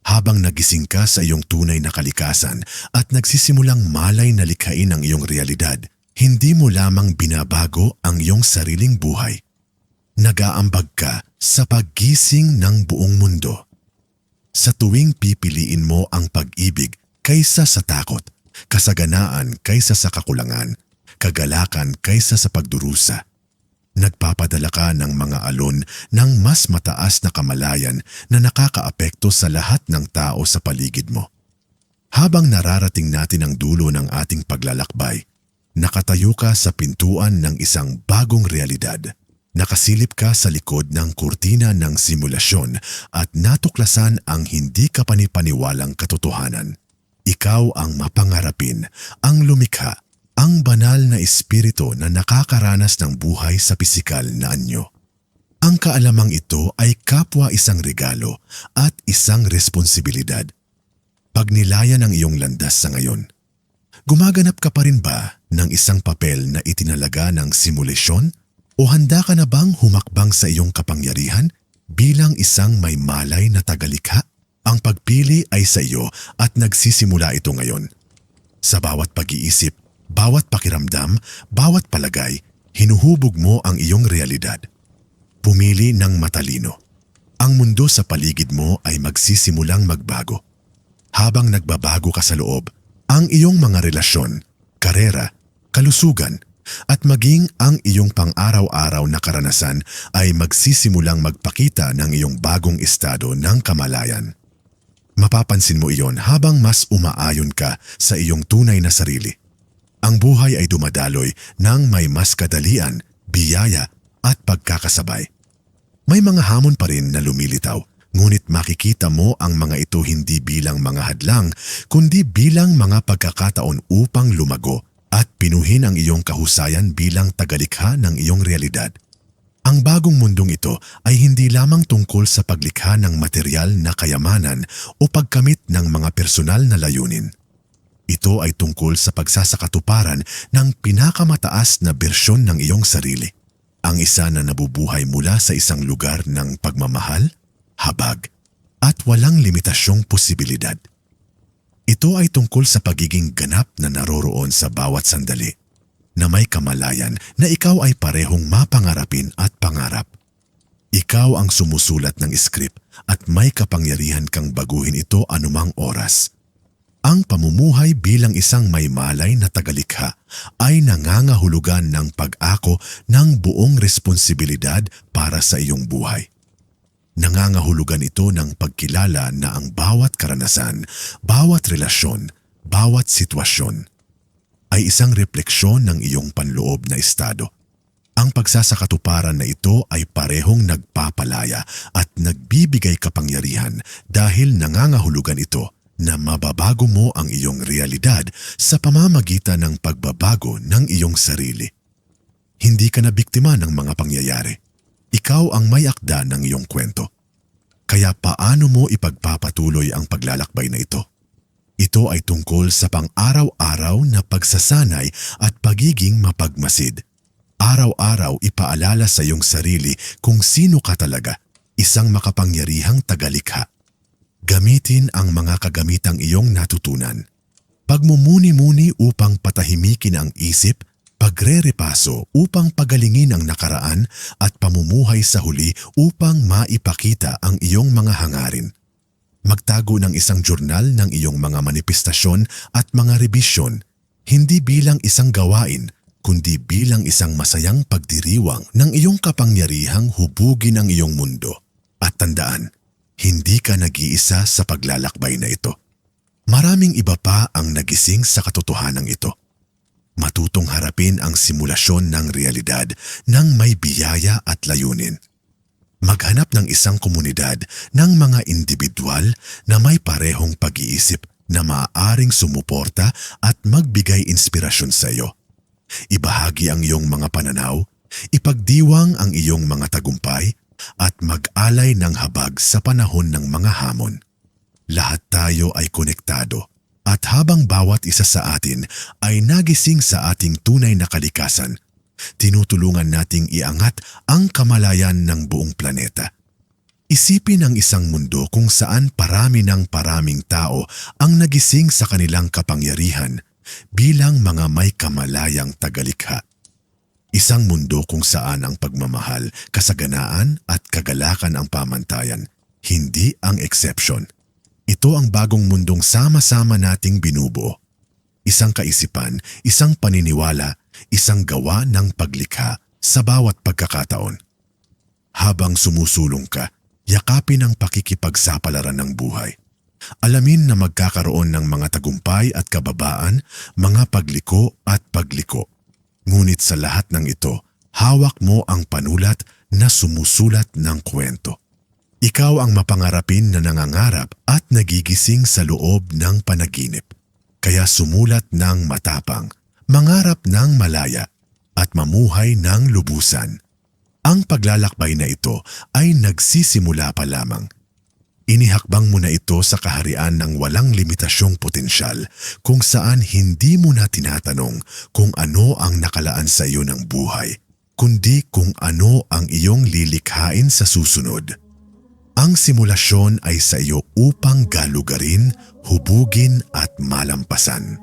A: Habang nagising ka sa iyong tunay na kalikasan at nagsisimulang malay na likhain ang iyong realidad, hindi mo lamang binabago ang iyong sariling buhay. Nag-aambag ka sa paggising ng buong mundo. Sa tuwing pipiliin mo ang pag-ibig kaysa sa takot, kasaganaan kaysa sa kakulangan, kagalakan kaysa sa pagdurusa, nagpapadala ka ng mga alon ng mas mataas na kamalayan na nakakaapekto sa lahat ng tao sa paligid mo. Habang nararating natin ang dulo ng ating paglalakbay, nakatayo ka sa pintuan ng isang bagong realidad. Nakasilip ka sa likod ng kurtina ng simulasyon at natuklasan ang hindi kapanipaniwalang katotohanan. Ikaw ang mapangarapin, ang lumikha, ang banal na espiritu na nakakaranas ng buhay sa pisikal na anyo. Ang kaalamang ito ay kapwa isang regalo at isang responsibilidad. Pagnilayan ang iyong landas sa ngayon, gumaganap ka pa rin ba ng isang papel na itinalaga ng simulasyon? O handa ka na bang humakbang sa iyong kapangyarihan bilang isang may malay na tagalikha? Ang pagpili ay sa iyo at nagsisimula ito ngayon. Sa bawat pag-iisip, bawat pakiramdam, bawat palagay, hinuhubog mo ang iyong realidad. Pumili ng matalino. Ang mundo sa paligid mo ay magsisimulang magbago. Habang nagbabago ka sa loob, ang iyong mga relasyon, karera, kalusugan, at maging ang iyong pang-araw-araw na karanasan ay magsisimulang magpakita ng iyong bagong estado ng kamalayan. Mapapansin mo iyon habang mas umaayon ka sa iyong tunay na sarili. Ang buhay ay dumadaloy ng may mas kadalian, biyaya at pagkakasabay. May mga hamon pa rin na lumilitaw, ngunit makikita mo ang mga ito hindi bilang mga hadlang, kundi bilang mga pagkakataon upang lumago at pinuhin ang iyong kahusayan bilang tagalikha ng iyong realidad. Ang bagong mundong ito ay hindi lamang tungkol sa paglikha ng material na kayamanan o pagkamit ng mga personal na layunin. Ito ay tungkol sa pagsasakatuparan ng pinakamataas na bersyon ng iyong sarili. Ang isa na nabubuhay mula sa isang lugar ng pagmamahal, habag, at walang limitasyong posibilidad. Ito ay tungkol sa pagiging ganap na naroroon sa bawat sandali, na may kamalayan na ikaw ay parehong mapangarapin at pangarap. Ikaw ang sumusulat ng script at may kapangyarihan kang baguhin ito anumang oras. Ang pamumuhay bilang isang may malay na tagalikha ay nangangahulugan ng pag-ako ng buong responsibilidad para sa iyong buhay. Nangangahulugan ito ng pagkilala na ang bawat karanasan, bawat relasyon, bawat sitwasyon ay isang refleksyon ng iyong panloob na estado. Ang pagsasakatuparan na ito ay parehong nagpapalaya at nagbibigay kapangyarihan dahil nangangahulugan ito na mababago mo ang iyong realidad sa pamamagitan ng pagbabago ng iyong sarili. Hindi ka na biktima ng mga pangyayari. Ikaw ang may akda ng iyong kwento. Kaya paano mo ipagpapatuloy ang paglalakbay na ito? Ito ay tungkol sa pang-araw-araw na pagsasanay at pagiging mapagmasid. Araw-araw ipaalala sa iyong sarili kung sino ka talaga, isang makapangyarihang tagalikha. Gamitin ang mga kagamitang iyong natutunan. Pagmumuni-muni upang patahimikin ang isip, pagre-repaso upang pagalingin ang nakaraan at pamumuhay sa huli upang maipakita ang iyong mga hangarin. Magtago ng isang journal ng iyong mga manifestasyon at mga rebisyon, hindi bilang isang gawain, kundi bilang isang masayang pagdiriwang ng iyong kapangyarihang hubugin ang iyong mundo. At tandaan, hindi ka nag-iisa sa paglalakbay na ito. Maraming iba pa ang nagising sa katotohanan ito. Matutong harapin ang simulasyon ng realidad ng may biyaya at layunin. Maghanap ng isang komunidad ng mga individual na may parehong pag-iisip na maaaring sumuporta at magbigay inspirasyon sa iyo. Ibahagi ang iyong mga pananaw, ipagdiwang ang iyong mga tagumpay, at mag-alay ng habag sa panahon ng mga hamon. Lahat tayo ay konektado. At habang bawat isa sa atin ay nagising sa ating tunay na kalikasan, tinutulungan nating iangat ang kamalayan ng buong planeta. Isipin ang isang mundo kung saan paraming tao ang nagising sa kanilang kapangyarihan bilang mga may kamalayang tagalikha. Isang mundo kung saan ang pagmamahal, kasaganaan at kagalakan ang pamantayan, hindi ang exception. Ito ang bagong mundong sama-sama nating binubuo. Isang kaisipan, isang paniniwala, isang gawa ng paglikha sa bawat pagkakataon. Habang sumusulong ka, yakapin ang pakikipagsapalaran ng buhay. Alamin na magkakaroon ng mga tagumpay at kababaan, mga pagliko at pagliko. Ngunit sa lahat ng ito, hawak mo ang panulat na sumusulat ng kwento. Ikaw ang mapangarapin na nangangarap at nagigising sa loob ng panaginip. Kaya sumulat ng matapang, mangarap ng malaya, at mamuhay ng lubusan. Ang paglalakbay na ito ay nagsisimula pa lamang. Inihakbang mo na ito sa kaharian ng walang limitasyong potensyal kung saan hindi mo na tinatanong kung ano ang nakalaan sa iyo ng buhay, kundi kung ano ang iyong lilikhain sa susunod. Ang simulasyon ay sa iyo upang galugarin, hubugin at malampasan.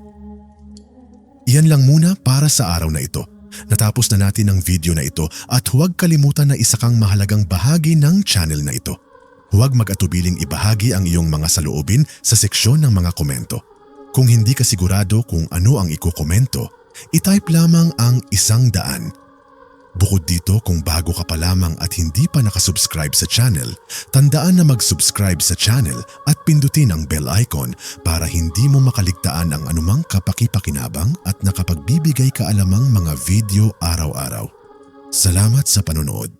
A: Iyan lang muna para sa araw na ito. Natapos na natin ang video na ito at huwag kalimutan na isa kang mahalagang bahagi ng channel na ito. Huwag mag-atubiling ibahagi ang iyong mga saloobin sa seksyon ng mga komento. Kung hindi ka sigurado kung ano ang ikukomento, itype lamang ang 100. Bukod dito, kung bago ka pa lamang at hindi pa nakasubscribe sa channel, tandaan na mag-subscribe sa channel at pindutin ang bell icon para hindi mo makaligtaan ang anumang kapaki-pakinabang at nakapagbibigay kaalamang mga video araw-araw. Salamat sa panonood.